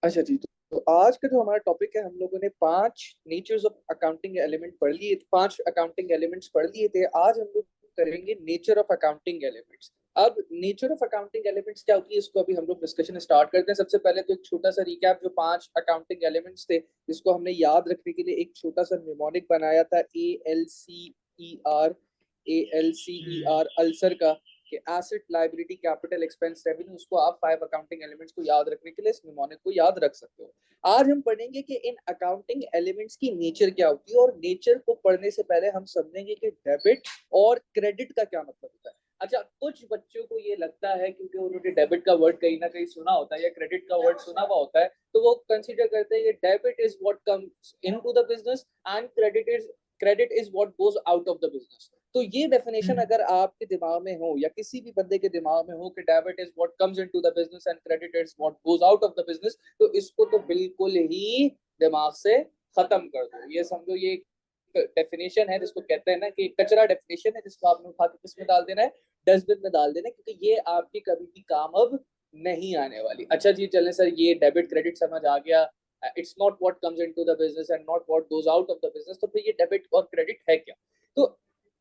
अच्छा जी, तो आज का जो हमारा टॉपिक है, हम लोगों ने पांच नेचर्स ऑफ अकाउंटिंग एलिमेंट पढ़ लिए, पांच अकाउंटिंग एलिमेंट्स पढ़ लिए थे। आज हम लोग करेंगे नेचर ऑफ अकाउंटिंग एलिमेंट्स। अब नेचर ऑफ अकाउंटिंग एलिमेंट्स क्या होती है, इसको अभी हम लोग डिस्कशन स्टार्ट करते हैं। सबसे पहले तो एक छोटा सा रिकैप, जो पांच अकाउंटिंग एलिमेंट्स थे जिसको हमने याद रखने के लिए एक छोटा सा निमोनिक बनाया था, ALCER। ALCER अल्सर का, कि asset, liability, capital, expense, revenue. उसको आप फाइव अकाउंटिंग एलिमेंट्स को याद रखने के लिए इस निमोनिक को याद रख सकते हो। आज हम पढ़ेंगे कि इन अकाउंटिंग एलिमेंट्स की नेचर क्या होती है, और नेचर को पढ़ने से पहले हम समझेंगे कि डेबिट और क्रेडिट का क्या मतलब होता है। अच्छा, कुछ बच्चों को ये लगता है क्योंकि उन्होंने डेबिट का वर्ड कहीं ना कहीं सुना होता है या क्रेडिट का वर्ड सुना हुआ होता है, तो वो कंसीडर करते हैं कि debit is what comes into the business and credit is what goes out of the business. तो ये डेफिनेशन अगर आपके दिमाग में हो या किसी भी बंदे के दिमाग में हो कि debit is what comes into the business and credit is what goes out of the business, तो इसको तो बिल्कुल ही दिमाग से खत्म कर दो। ये समझो, ये डेफिनेशन है जिसको कहते हैं ना कि कचरा डेफिनेशन है, जिसको आपने उठा के किसमें डाल देना है, डस्टबिन में डाल देना है, क्योंकि ये आपकी कभी भी काम अब नहीं आने वाली। अच्छा जी, चलें सर, ये डेबिट क्रेडिट समझ आ गया। It's not what comes into the business and not what goes out of the business, तो फिर ये डेबिट और क्रेडिट है क्या? तो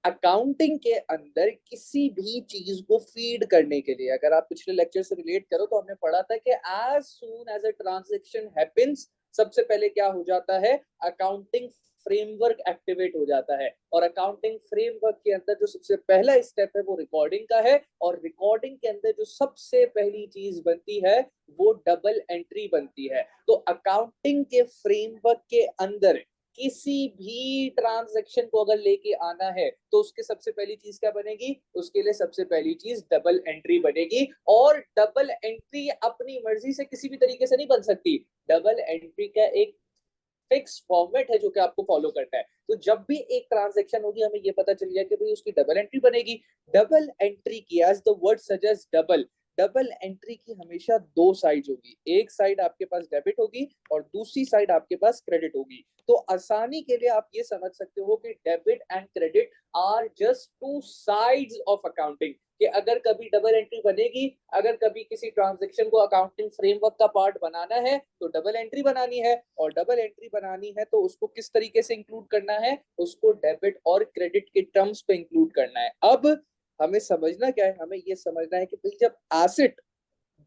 अकाउंटिंग के अंदर किसी भी चीज को फीड करने के लिए, अगर आप पिछले लेक्चर से रिलेट करो तो हमने पढ़ा था कि as soon as a transaction happens, सबसे पहले क्या हो जाता है, अकाउंटिंग फ्रेमवर्क एक्टिवेट हो जाता है। और अकाउंटिंग फ्रेमवर्क के अंदर जो सबसे पहला स्टेप है वो रिकॉर्डिंग का है, और रिकॉर्डिंग के अंदर जो सबसे पहली चीज बनती है वो डबल एंट्री बनती है। तो अकाउंटिंग के फ्रेमवर्क के अंदर किसी भी ट्रांजैक्शन को अगर लेके आना है तो उसके सबसे पहली चीज क्या बनेगी, उसके लिए सबसे पहली चीज डबल एंट्री बनेगी। और डबल एंट्री अपनी मर्जी से किसी भी तरीके से नहीं बन सकती। डबल एंट्री का एक फिक्स फॉर्मेट है जो कि आपको फॉलो करना है। तो जब भी एक ट्रांजेक्शन होगी, हमें ये पता चल जाए कि भाई उसकी डबल एंट्री बनेगी। डबल एंट्री की, as the word suggest, double, double entry की हमेशा दो साइड होगी। एक साइड आपके पास डेबिट होगी और दूसरी साइड आपके पास क्रेडिट होगी। तो आसानी के लिए आप ये समझ सकते हो कि debit and credit are just two sides of accounting. कि अगर कभी डबल एंट्री बनेगी, अगर कभी किसी ट्रांजेक्शन को अकाउंटिंग फ्रेमवर्क का पार्ट बनाना है तो डबल एंट्री बनानी है, और डबल एंट्री बनानी है तो उसको किस तरीके से इंक्लूड करना है, उसको डेबिट और क्रेडिट के टर्म्स पे इंक्लूड करना है। अब हमें समझना क्या है, हमें ये समझना है कि भाई जब एसेट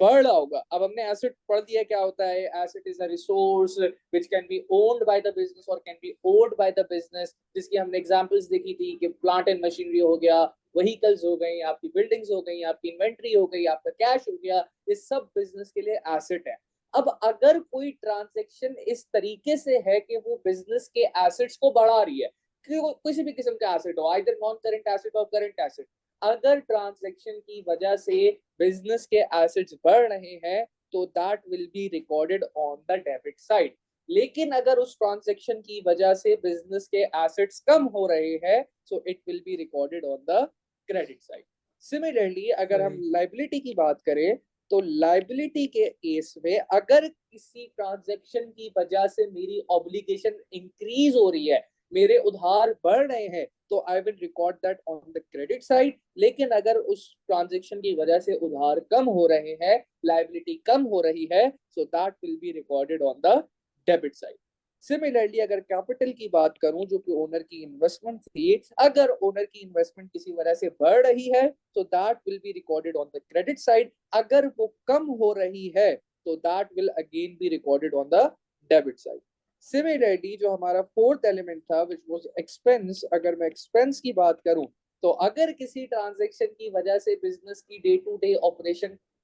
बढ़ रहा होगा, अब हमने एसेट पढ़ दिया क्या होता है। Asset is a resource which can be owned by the business और can be owned by the business, जिसकी हमने एग्जांपल्स देखी थी कि प्लांट एंड मशीनरी हो गया, वहीकल्स हो गई, आपकी बिल्डिंग्स हो गई, आपकी इन्वेंट्री हो गई, आपका कैश हो गया। ये सब बिजनेस के लिए एसेट है। अब अगर कोई ट्रांजेक्शन इस तरीके से है कि वो बिजनेस के एसेट्स को बढ़ा रही है, किसी भी किस्म का एसेट हो, आइदर नॉन करेंट एसेट और करेंट एसेट, अगर ट्रांजैक्शन की वजह से बिजनेस के एसेट्स बढ़ रहे हैं तो that will be recorded on the debit side. लेकिन अगर उस ट्रांजैक्शन की वजह से बिजनेस के एसेट्स कम हो रहे हैं so it will be recorded on the credit side. Similarly अगर हम लाइबिलिटी की बात करें, तो लाइबिलिटी के केस में अगर किसी ट्रांजैक्शन की वजह से मेरी ऑब्लिगेशन इंक्रीज हो रही है, मेरे उधार बढ़ रहे हैं, तो I will record that on the credit side. लेकिन अगर उस ट्रांजेक्शन की वजह से उधार कम हो रहे हैं, लाइबिलिटी कम हो रही है, so that will be recorded on the debit side. Similarly अगर कैपिटल की बात करूं, जो कि ओनर की इन्वेस्टमेंट थी, अगर ओनर की इन्वेस्टमेंट किसी वजह से बढ़ रही है तो that will be recorded on the credit side. अगर वो कम हो रही है तो that will again be recorded on the debit side. Similarly जो हमारा फोर्थ एलिमेंट था विच वाज एक्सपेंस, अगर मैं एक्सपेंस की बात करूं, तो अगर किसी ट्रांजेक्शन की वजह से बिजनेस की day to day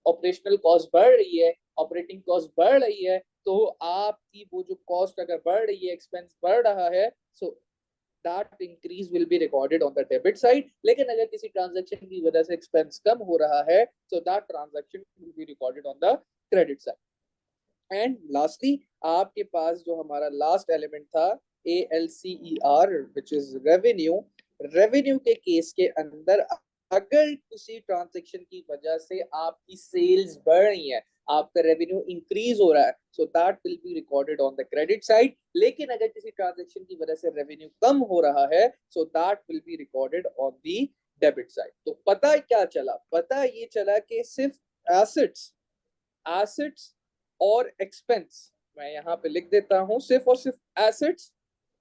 operational cost बढ़ रही है, ऑपरेटिंग कॉस्ट बढ़ रही है, तो आपकी वो जो कॉस्ट अगर बढ़ रही है, एक्सपेंस बढ़ रहा है, so that increase will be recorded on the debit side. लेकिन अगर किसी ट्रांजेक्शन की वजह से एक्सपेंस कम हो रहा है, so that transaction will be recorded on the credit side. And lastly आपके पास जो हमारा लास्ट एलिमेंट था, ALCER, which is revenue. Revenue के केस के अंदर अगर किसी ट्रांजेक्शन की वजह से आपकी सेल्स बढ़ रही है, आपका रेवेन्यू इंक्रीज हो रहा है, so that will be recorded on the credit side. लेकिन अगर किसी ट्रांजेक्शन की वजह से रेवेन्यू कम हो रहा है, so that will be recorded on the debit side. तो पता क्या चला, पता ये चला कि सिर्फ एसेट्स एसेट्स और एक्सपेंस, मैं यहाँ पे लिख देता हूँ सिर्फ और सिर्फ एसेट्स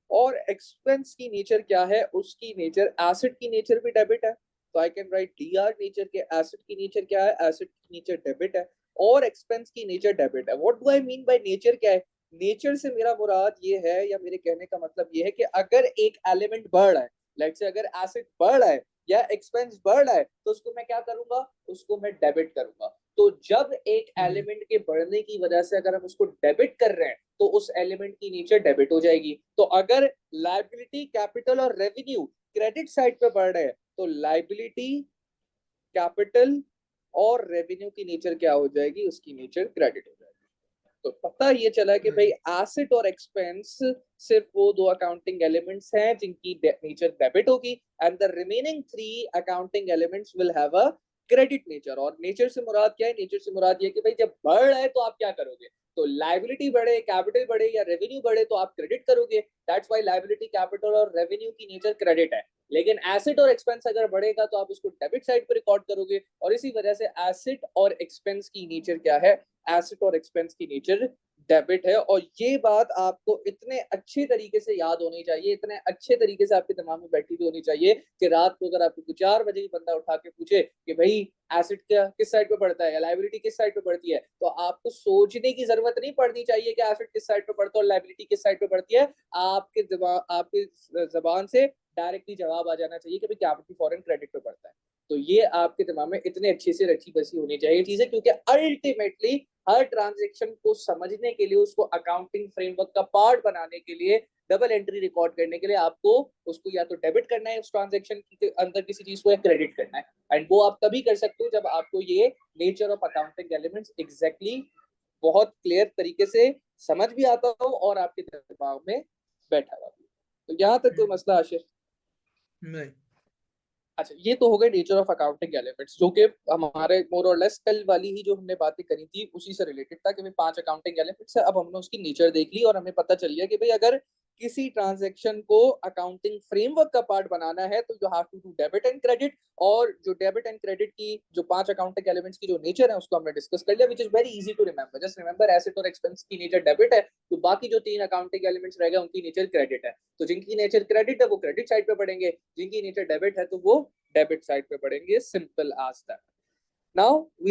और एक्सपेंस की नेचर क्या है, उसकी नेचर एसेट की नेचर भी डेबिट है, तो I can write D R nature के एसेट की नेचर क्या है, एसेट की नेचर डेबिट है और एक्सपेंस की नेचर डेबिट है। What do I mean by nature क्या है? नेचर से मेरा मुराद ये है या मेरे कहने का मतलब ये है कि अगर एक एलिमेंट बढ़ रहा है, लेट्स से अगर एसेट बढ़ रहा है या एक्सपेंस बढ़ रहा है, तो उसको मैं क्या करूंगा, उसको मैं डेबिट करूंगा। तो जब एक एलिमेंट के बढ़ने की वजह से अगर हम उसको डेबिट कर रहे हैं तो उस एलिमेंट की नेचर डेबिट हो जाएगी। तो अगर लायबिलिटी, कैपिटल और रेवेन्यू क्रेडिट साइड पे बढ़ रहे हैं तो लायबिलिटी, कैपिटल और रेवेन्यू की नेचर क्या हो जाएगी, उसकी नेचर क्रेडिट हो जाएगी। तो पता ये चला कि भाई एसेट और एक्सपेंस सिर्फ वो दो अकाउंटिंग एलिमेंट्स हैं जिनकी नेचर डेबिट होगी and the remaining 3 accounting elements will have a credit nature. और नेचर से मुराद क्या है? नेचर से मुराद ये कि भाई जब बढ़ रहा है तो आप क्या करोगे, तो लायबिलिटी बढ़े, कैपिटल बढ़े या रेवेन्यू बढ़े तो आप क्रेडिट करोगे। दैट्स व्हाई लायबिलिटी, कैपिटल और रेवेन्यू की नेचर क्रेडिट है। लेकिन एसेट और एक्सपेंस अगर बढ़ेगा तो आप उसको डेबिट साइड पर रिकॉर्ड करोगे और इसी वजह से एसेट और एक्सपेंस की नेचर क्या है, एसेट और एक्सपेंस की नेचर डेबिट है। और ये बात आपको इतने अच्छे तरीके से याद होनी चाहिए, इतने अच्छे तरीके से आपके दिमाग में बैठी हुई होनी चाहिए कि रात को अगर आपको 4 बजे भी बंदा उठा के पूछे कि भाई एसेट क्या किस साइड पे पड़ता है या लाइबिलिटी किस साइड पे पड़ती है, तो आपको सोचने की जरूरत नहीं पड़नी चाहिए कि एसेट किस साइड पे पड़ता है और लाइबिलिटी किस साइड पे पड़ती है। आपके दिमाग, आपके जबान से डायरेक्टली जवाब आ जाना चाहिए कि भाई कैपिटल फॉरेन क्रेडिट पे पड़ता है। तो ये आपके दिमाग में इतने अच्छे से रची बसी होनी चाहिए चीजें, क्योंकि अल्टीमेटली हर ट्रांजेक्शन को समझने के लिए, उसको अकाउंटिंग फ्रेमवर्क का पार्ट बनाने के लिए, डबल एंट्री रिकॉर्ड करने के लिए आपको उसको या तो डेबिट करना है उस ट्रांजेक्शन के अंदर किसी चीज को, या क्रेडिट करना है। एंड वो आप तभी कर सकते हो जब आपको ये nature of accounting elements exactly बहुत क्लियर तरीके से समझ भी आता हो और आपके दिमाग में बैठा हुआ। तो यहाँ तक कोई मसला आशिर नहीं? अच्छा, ये तो हो गए नेचर ऑफ अकाउंटिंग एलिमेंट्स, जो कि हमारे मोर और लेस कल वाली ही जो हमने बातें करी थी उसी से रिलेटेड था कि भाई 5 अकाउंटिंग एलिमेंट्स है। अब हमने उसकी नेचर देख ली और हमें पता चल गया कि भाई अगर किसी ट्रांजैक्शन को अकाउंटिंग फ्रेमवर्क का पार्ट बनाना है तो you have to do debit and credit. और जो डेबिट एंड क्रेडिट की जो 5 अकाउंटिंग एलिमेंट्स की जो नेचर है उसको हमने डिस्कस कर लिया, which is very easy to remember. Just remember asset और एक्सपेंस की नेचर डेबिट है, तो बाकी जो 3 अकाउंटिंग एलिमेंट्स रह गए उनकी नेचर क्रेडिट है। तो जिनकी नेचर क्रेडिट है वो क्रेडिट साइड पे पड़ेंगे, जिनकी नेचर डेबिट है तो वो डेबिट साइड पे पड़ेंगे। Simple as that. नाउ